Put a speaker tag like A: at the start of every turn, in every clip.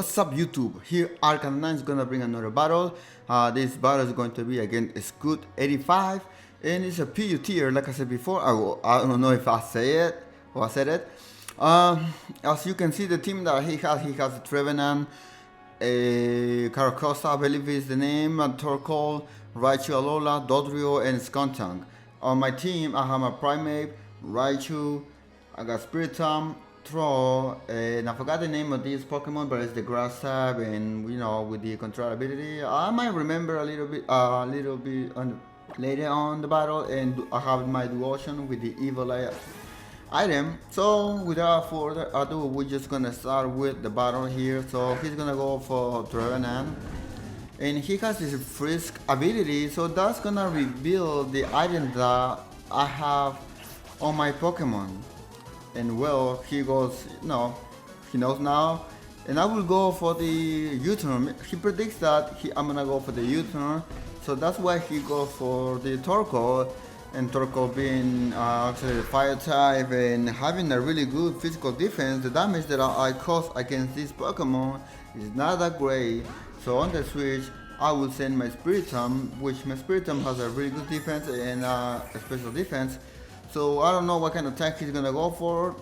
A: What's up YouTube? Here Arcan9 is gonna bring another battle. This battle is going to be against Scoots85 and it's a PU tier like I said before. I don't know if I say it or I said it. As you can see, the team that he has Trevenant, Caracosta, I believe is the name, Torkoal, Raichu Alola, Dodrio, and Skuntank. On my team I have my Primate, Raichu, I got Spiritomb, Throh, and I forgot the name of this Pokemon, but it's the grass type, and you know, with the control ability, I might remember a little bit later on the battle, and I have my Duotion with the evil item. So without further ado, we're just gonna start with the battle here. So he's gonna go for Trevenant, and he has this Frisk ability, so that's gonna reveal the item that I have on my Pokemon. And well, he goes, no, he knows now, and I will go for the U-turn. He predicts that I'm gonna go for the U-turn, so that's why he goes for the Torkoal. And Torkoal being actually the fire type and having a really good physical defense, the damage that I cause against this Pokemon is not that great. So on the switch, I will send my Spiritomb, which my Spiritomb has a really good defense and a special defense. So I don't know what kind of attack he's gonna go for,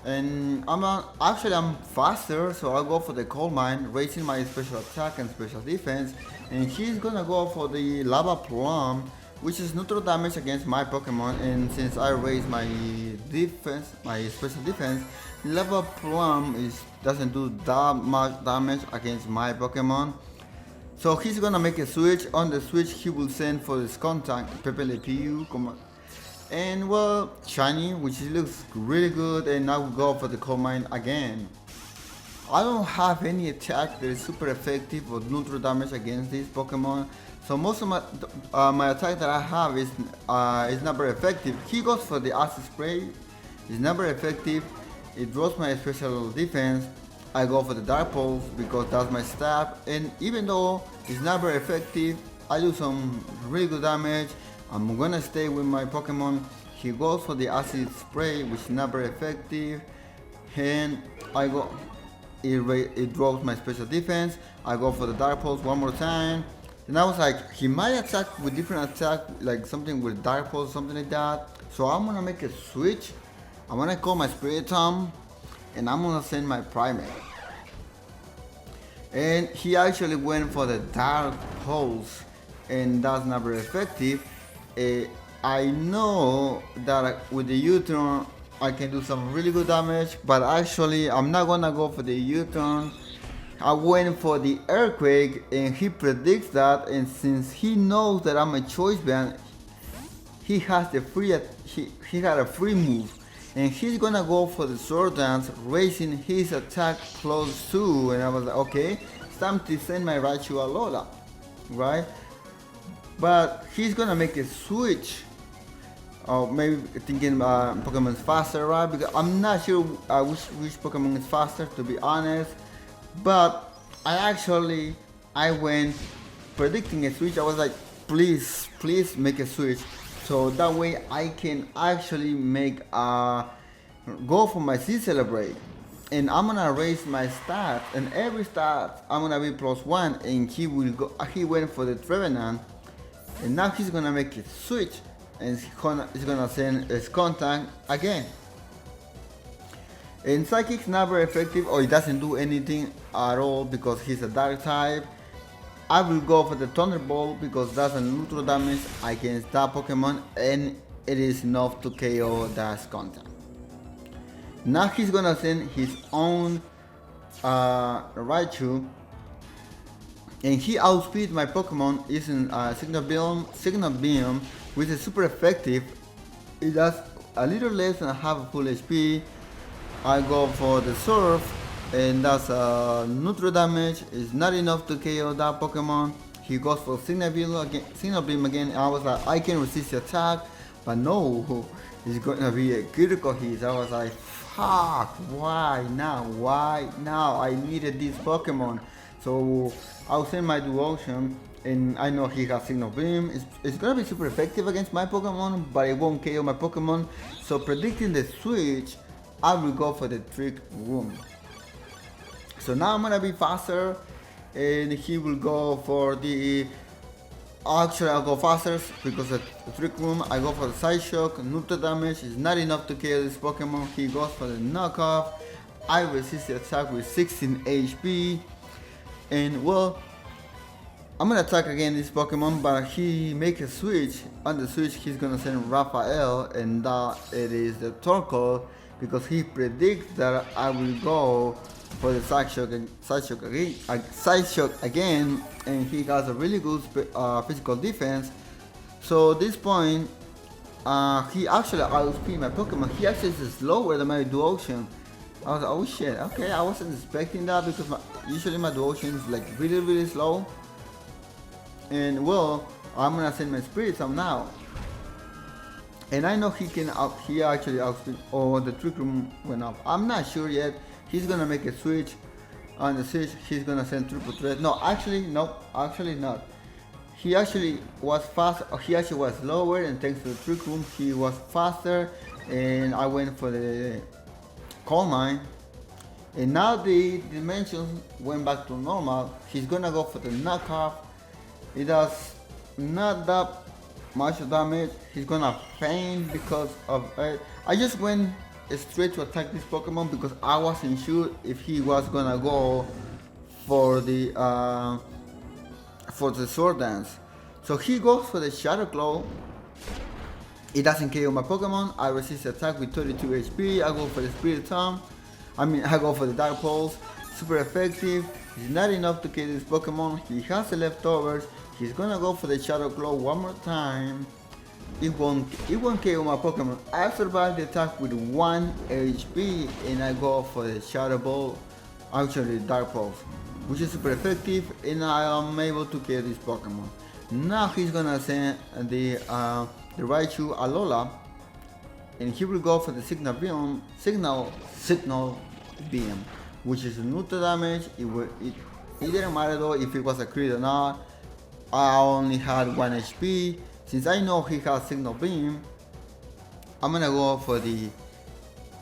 A: and I'm faster, so I'll go for the Coal Mine, raising my special attack and special defense, and he's gonna go for the Lava Plum, which is neutral damage against my Pokemon. And since I raised my defense, my special defense, Lava Plum doesn't do that much damage against my Pokemon. So he's gonna make a switch. On the switch, he will send for the Skuntank, Pepe Le Pew, and well, shiny, which looks really good, and I will go for the Coal Mine again. I don't have any attack that is super effective or neutral damage against this Pokemon, so most of my attack that I have is not very effective. He goes for the Acid Spray, it's not very effective. It draws my special defense. I go for the Dark Pulse because that's my stab, and even though it's not very effective, I do some really good damage. I'm gonna stay with my Pokemon. He goes for the Acid Spray, which is not very effective, and it drops my special defense. I go for the Dark Pulse one more time, and I was like, he might attack with different attack, like something with Dark Pulse, something like that. So I'm gonna make a switch. I'm gonna call my Spiritomb, and I'm gonna send my Primate. And he actually went for the Dark Pulse, and that's not very effective. I know that with the U-turn I can do some really good damage, but actually I'm not gonna go for the U-turn. I went for the Earthquake, and he predicts that, and since he knows that I'm a choice band, he had a free move, and he's gonna go for the Sword Dance, raising his attack plus 2, and I was like, okay, it's time to send my Raichu Alola, right? But he's gonna make a switch, or maybe thinking Pokemon's faster, right? Because I'm not sure which Pokemon is faster, to be honest. But I went predicting a switch. I was like, please make a switch, so that way I can actually go for my Sea Celebrate, and I'm gonna raise my stats, and every stat I'm gonna be +1, and he went for the Trevenant. And now he's gonna make it switch, and he's gonna send his Skuntank again. And Psychic's not very effective, or it doesn't do anything at all because he's a dark type. I will go for the Thunderbolt because that's a neutral damage against that Pokemon, and it is enough to KO that Skuntank. Now he's gonna send his own Raichu, and he outspeeds my Pokemon using Signal Beam, which is super effective. It does a little less than half a full HP. I go for the Surf, and that's neutral damage. It's not enough to KO that Pokemon. He goes for Signal Beam again, and I was like, I can resist the attack, but no, it's gonna be a critical hit. I was like, fuck, why now? I needed this Pokemon. So I'll send my Duotion, and I know he has Signal Beam. It's gonna be super effective against my Pokemon, but it won't KO my Pokemon. So predicting the switch, I will go for the Trick Room. So now I'm gonna be faster, and he will go for the. Actually, I'll go faster because at the Trick Room I go for the Side Shock. Neutral damage is not enough to kill this Pokemon. He goes for the knockoff. I resist the attack with 16 HP. And well, I'm gonna attack again this Pokemon, but he makes a switch. On the switch, he's gonna send Raphael, and that it is the Torkoal because he predicts that I will go for the side shock again, and he has a really good physical defense. So at this point, he actually outspeed my Pokemon. He actually is slower than my Duocean. I was like, oh shit, okay, I wasn't expecting that because usually my Duocean is like really slow. And well, I'm gonna send my Spiritomb now. And I know he actually outspeed, or the Trick Room went up. I'm not sure yet. He's gonna make a switch. On the switch, he's gonna send Triple Threat. No, actually not. He actually was fast. He actually was slower, and thanks to the Trick Room, he was faster. And I went for the Coal Mine. And now the dimensions went back to normal. He's gonna go for the knockoff. It does not that much damage. He's gonna faint because of it. I just went straight to attack this Pokemon because I wasn't sure if he was gonna go for the Sword Dance. So he goes for the Shadow Claw. It doesn't KO my Pokemon. I resist the attack with 32 HP. I go for the Spiritomb. I go for the Dark Pulse. Super effective. It's not enough to kill this Pokemon. He has the leftovers. He's gonna go for the Shadow Claw one more time. It won't KO my Pokemon. I survived the attack with 1 HP, and I go for the Shadow Ball, actually Dark Pulse, which is super effective, and I am able to kill this Pokemon. Now he's gonna send the Raichu Alola, and he will go for the Signal Beam, which is neutral damage. It didn't matter though if it was a crit or not. I only had 1 HP. Since I know he has Signal Beam, I'm gonna go for the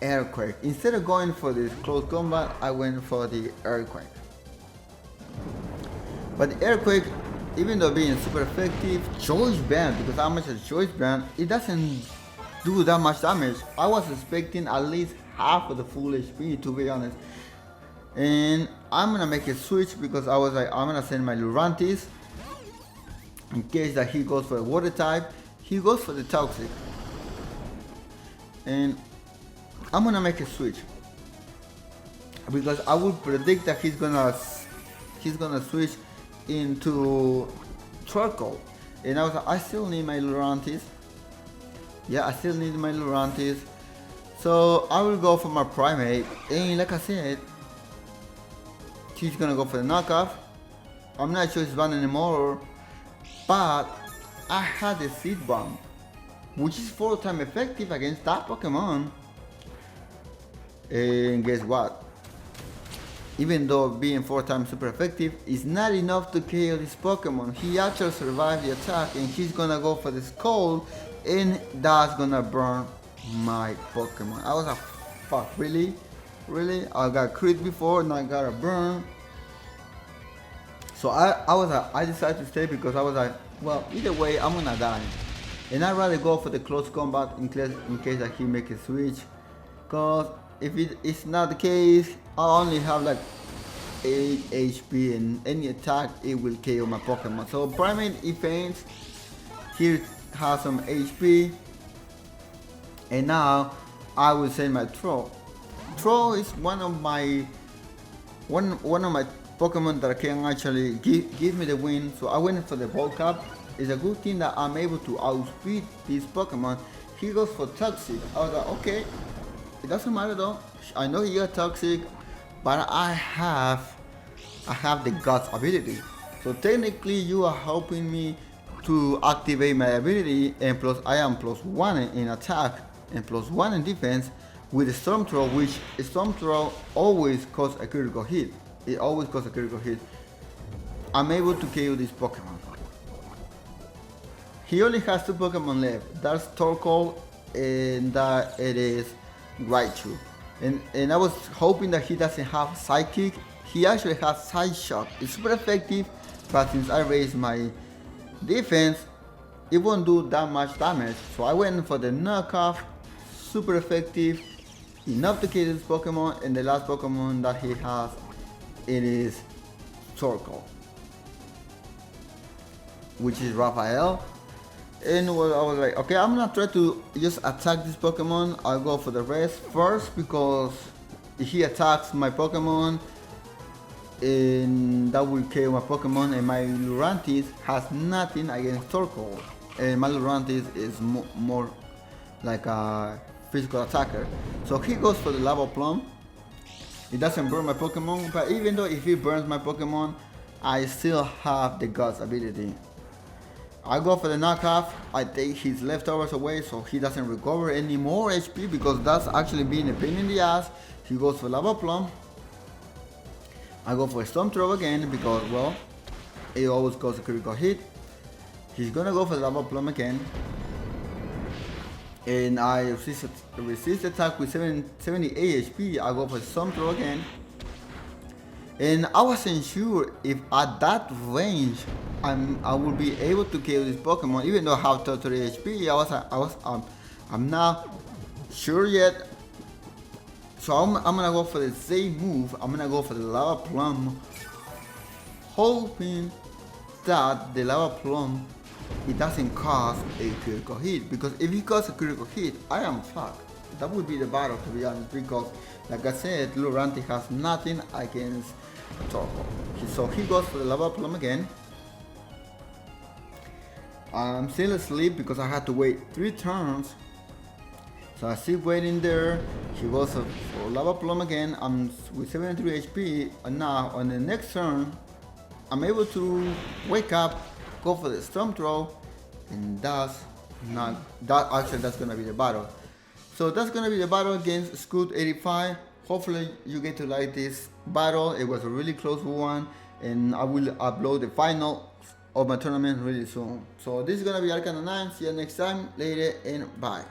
A: Earthquake. Instead of going for this close combat, I went for the Earthquake. But the Earthquake, even though being super effective, Choice Band, because I'm a Choice Band, it doesn't do that much damage. I was expecting at least half of the full HP, to be honest. And I'm gonna make a switch because I was like, I'm gonna send my Lurantis. In case that he goes for a water type, he goes for the Toxic. And I'm gonna make a switch because I would predict that he's gonna switch into Torkoal. And I was like, I still need my Lurantis. Yeah, I still need my Lurantis. So I will go for my Primate, and like I said, he's gonna go for the knockoff. I'm not sure it's banned anymore. But I had the Seed Bomb, which is 4 times effective against that Pokemon. And guess what? Even though being 4 times super effective, it's not enough to kill this Pokemon. He actually survived the attack, and he's gonna go for the Skull, and that's gonna burn my Pokemon. I was like, fuck, really? Really? I got crit before, now I got a burn. So I decided to stay because I was like, well, either way, I'm gonna die. And I'd rather go for the close combat in case that he make a switch. Cause if it's not the case, I'll only have like 8 HP, and any attack, it will KO my Pokemon. So Primate, he faints. He has some HP. And now I will send my Throh. Throh is one of my Pokemon that can actually give me the win. So I went for the Bulk Up. It's a good thing that I'm able to outspeed this Pokemon. He goes for Toxic. I was like, okay, it doesn't matter though. I know he got Toxic, but I have the Guts ability. So technically you are helping me to activate my ability, and plus I am +1 in attack and +1 in defense with Storm Throw, which Storm Throw always causes a critical hit. It always causes a critical hit. I'm able to KO this Pokemon. He only has 2 Pokemon left. That's Torkoal, and that it is Raichu. And I was hoping that he doesn't have Psychic. he actually has side shock. It's super effective, but since I raised my defense, it won't do that much damage. So I went for the knockoff, super effective, enough to kill this Pokemon, and the last Pokemon that he has, it is Torkoal, which is Raphael. And well, I was like, okay, I'm gonna try to just attack this Pokemon. I'll go for the rest first, because if he attacks my Pokemon, and that will kill my Pokemon, and my Lurantis has nothing against Torkoal, and my Lurantis is more like a physical attacker. So he goes for the Lava Plum. It doesn't burn my Pokemon, but even though if it burns my Pokemon, I still have the Guts ability. I go for the knockoff. I take his leftovers away so he doesn't recover any more HP, because that's actually being a pain in the ass. He goes for Lava Plum. I go for Storm Throw again because, well, it always goes a critical hit. He's gonna go for the Lava Plum again. And I resist attack with 78 HP. I go for Storm Throw again. And I wasn't sure if at that range I will be able to kill this Pokemon, even though I have 30 HP. I'm not sure yet. So I'm gonna go for the same move. I'm gonna go for the Lava Plum, hoping that the Lava Plum, it doesn't cause a critical hit, because if it causes a critical hit, I am fucked. That would be the battle, to be honest, because like I said, Luranti has nothing against Torkoal. So he goes for the Lava Plum again. I'm still asleep because I had to wait 3 turns. So I keep waiting there. He goes for Lava Plum again. I'm with 73 HP, and now on the next turn, I'm able to wake up, go for the Storm Throw, and that's gonna be the battle. So that's gonna be the battle against Scoots85. Hopefully you get to like this battle. It was a really close one, and I will upload the final of my tournament really soon. So this is gonna be Arcana 9. See you next time. Later and bye.